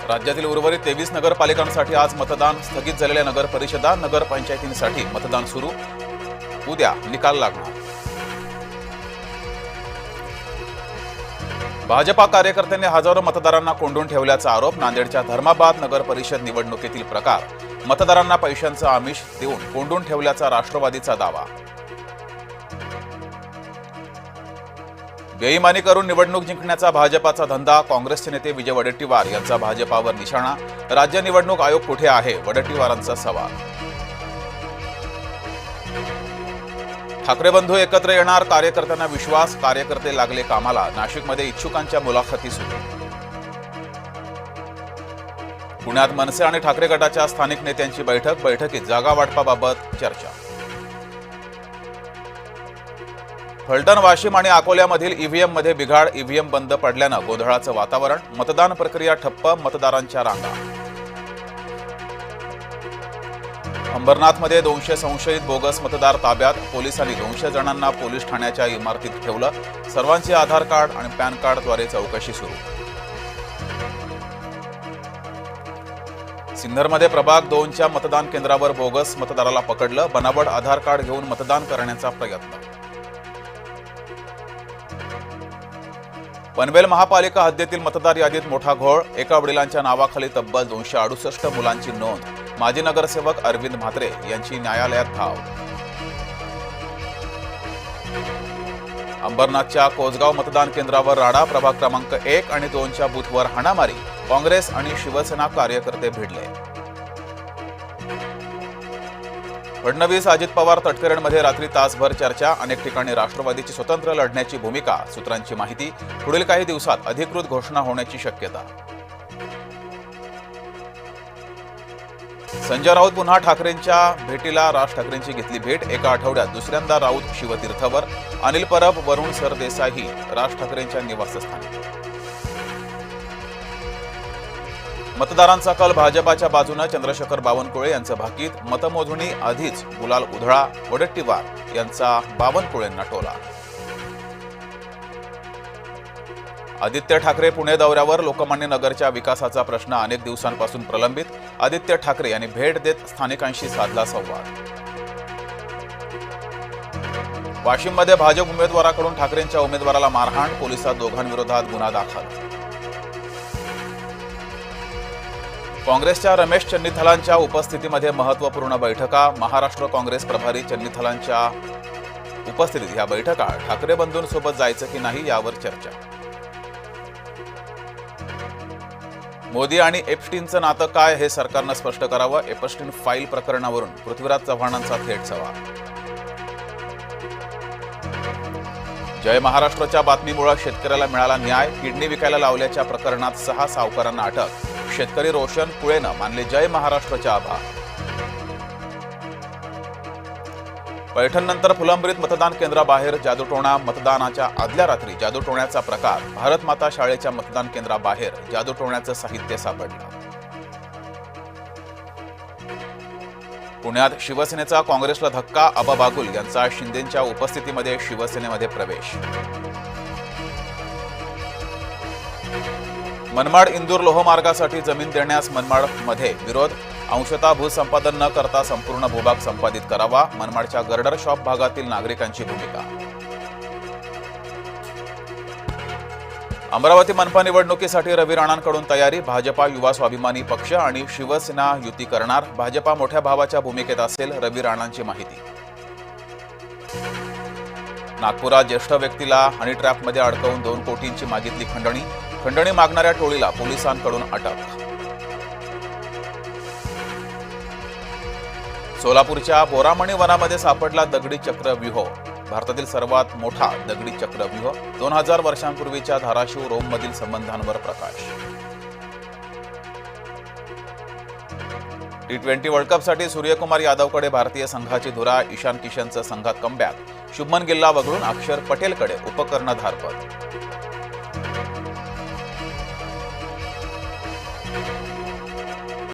राज्यातील उर्वरित 23 नगरपालिकांसाठी आज मतदान स्थगित झालेल्या नगर परिषदा नगरपंचायतींसाठी मतदान सुरू। उद्या निकाल लागणार। भाजपा कार्यकर्त्यांनी हजारो मतदारांना कोंडून ठेवल्याचा आरोप। नांदेडच्या धर्माबाद नगर परिषद निवडणुकीतील प्रकार। मतदारांना पैशांचं आमिष देऊन कोंडून ठेवल्याचा राष्ट्रवादीचा दावा। बेईमानी करून निवडणूक जिंकण्याचा भाजपाचा धंदा। काँग्रेसचे नेते विजय वडेट्टीवार यांचा भाजपावर निशाणा। राज्य निवडणूक आयोग कुठे आहे, वडेट्टीवारांचा सवाल। ठाकरे बंधू एकत्र येणार, कार्यकर्त्यांना विश्वास। कार्यकर्ते लागले कामाला। नाशिकमध्ये इच्छुकांच्या मुलाखती सुरू। पुण्यात मनसे आणि ठाकरे गटाच्या स्थानिक नेत्यांची बैठक। बैठकीत जागा वाटपाबाबत चर्चा। फलटण, वाशिम आणि अकोल्यामधील ईव्हीएममध्ये बिघाड। ईव्हीएम बंद पडल्यानं गोंधळाचं वातावरण। मतदान प्रक्रिया ठप्प, मतदारांच्या रांगा। अंबरनाथमध्ये 200 संशयित बोगस मतदार ताब्यात। पोलिसांनी 200 जणांना पोलीस ठाण्याच्या इमारतीत ठेवलं। सर्वांची आधार कार्ड आणि पॅन कार्डद्वारे चौकशी सुरू। सिन्नरमध्ये प्रभाग 2च्या मतदान केंद्रावर बोगस मतदाराला पकडलं। बनावट आधार कार्ड घेऊन मतदान करण्याचा प्रयत्न। पनवेल महापालिका हद्दीतील मतदार यादीत मोठा घोळ। एका वडिलांच्या नावाखाली तब्बल 268 मुलांची नोंद। माजी नगरसेवक अरविंद म्हात्रे यांची न्यायालयात धाव। अंबरनाथच्या कोसगाव मतदान केंद्रावर राडा। प्रभाग क्रमांक 1 आणि 2च्या बूथवर हाणामारी। काँग्रेस आणि शिवसेना कार्यकर्ते भिडले। फडणवीस अजित पवार तटकरेंमध्ये रात्री तासभर चर्चा। अनेक ठिकाणी राष्ट्रवादीची स्वतंत्र लढण्याची भूमिका। सूत्रांची माहिती, पुढील काही दिवसात अधिकृत घोषणा होण्याची शक्यता। संजय राऊत पुन्हा ठाकरेंच्या भेटीला। राज ठाकरेंची घेतली भेट। एका आठवड्यात दुसऱ्यांदा राऊत शिवतीर्थावर। अनिल परब, वरुण सरदेसाई राज ठाकरेंच्या निवासस्थानी। मतदारांचा कल भाजपाच्या बाजूने। चंद्रशेखर बावनकुळे यांचं भाकीत। मतमोजणी आधीच गुलाल उधळा। वडेट्टीवार यांचा बावनकुळेंना टोला। आदित्य ठाकरे पुणे दौऱ्यावर। लोकमान्य नगरच्या विकासाचा प्रश्न अनेक दिवसांपासून प्रलंबित। आदित्य ठाकरे यांनी भेट देत स्थानिकांशी साधला संवाद। वाशिममध्ये भाजप उमेदवाराकडून ठाकरेंच्या उमेदवाराला मारहाण। पोलिसात दोघांविरोधात गुन्हा दाखल। काँग्रेसच्या रमेश चन्नीथलांच्या उपस्थितीमध्ये महत्त्वपूर्ण बैठका। महाराष्ट्र काँग्रेस प्रभारी चन्नीथलांच्या उपस्थितीत या बैठका। ठाकरे बंधूंसोबत जायचं की नाही यावर चर्चा। मोदी आणि एप्स्टीनचं नातं काय हे सरकारनं स्पष्ट करावं। एप्स्टीन फाईल प्रकरणावरून पृथ्वीराज चव्हाणांचा थेट सवाल। जय महाराष्ट्राच्या बातमीमुळे शेतकऱ्याला मिळाला न्याय। किडनी विकायला लावल्याच्या प्रकरणात 6 सावकारांना अटक। शेतकरी रोशन कुळेनं मानले जय महाराष्ट्राचे आभार। पैठणनंतर फुलंब्रीत मतदान केंद्राबाहेर जादूटोणा। मतदानाच्या आदल्या रात्री जादूटोण्याचा प्रकार। भारत माता शाळेच्या मतदान केंद्राबाहेर जादूटोण्याचं साहित्य सापडलं। पुण्यात शिवसेनेचा काँग्रेसला धक्का। आबा बागुल यांचा शिंदेंच्या उपस्थितीमध्ये शिवसेनेमध्ये प्रवेश। मनमाड इंदूर लोहमार्गासाठी जमीन देण्यास मनमाडमध्ये विरोध। अंशतः भूसंपादन न करता संपूर्ण भूभाग संपादित करावा। मनमाडच्या गर्डर शॉप भागातील नागरिकांची भूमिका। अमरावती मनपा निवडणुकीसाठी रवी राणांकडून तयारी। भाजपा युवा स्वाभिमानी पक्ष आणि शिवसेना युती करणार। भाजपा मोठ्या भावाच्या भूमिकेत असेल, रवी राणांची माहिती। नागपुरात ज्येष्ठ व्यक्तीला हनी ट्रॅपमध्ये अडकवून 2 कोटींची मागितली खंडणी। खंडणी मागणाऱ्या टोळीला पोलिसांकडून अटक। सोलापूरच्या बोरामणी वनामध्ये सापडला दगडी चक्रव्यूह। भारतातील सर्वात मोठा दगडी चक्रव्यूह। 2000 वर्षांपूर्वीच्या धाराशिव रोममधील संबंधांवर प्रकाश। T20 वर्ल्ड कपसाठी सूर्यकुमार यादवकडे भारतीय संघाची धुरा। ईशान किशनचं संघात कमबॅक। शुभमन गिलला वगळून अक्षर पटेलकडे उपकर्णधारपद।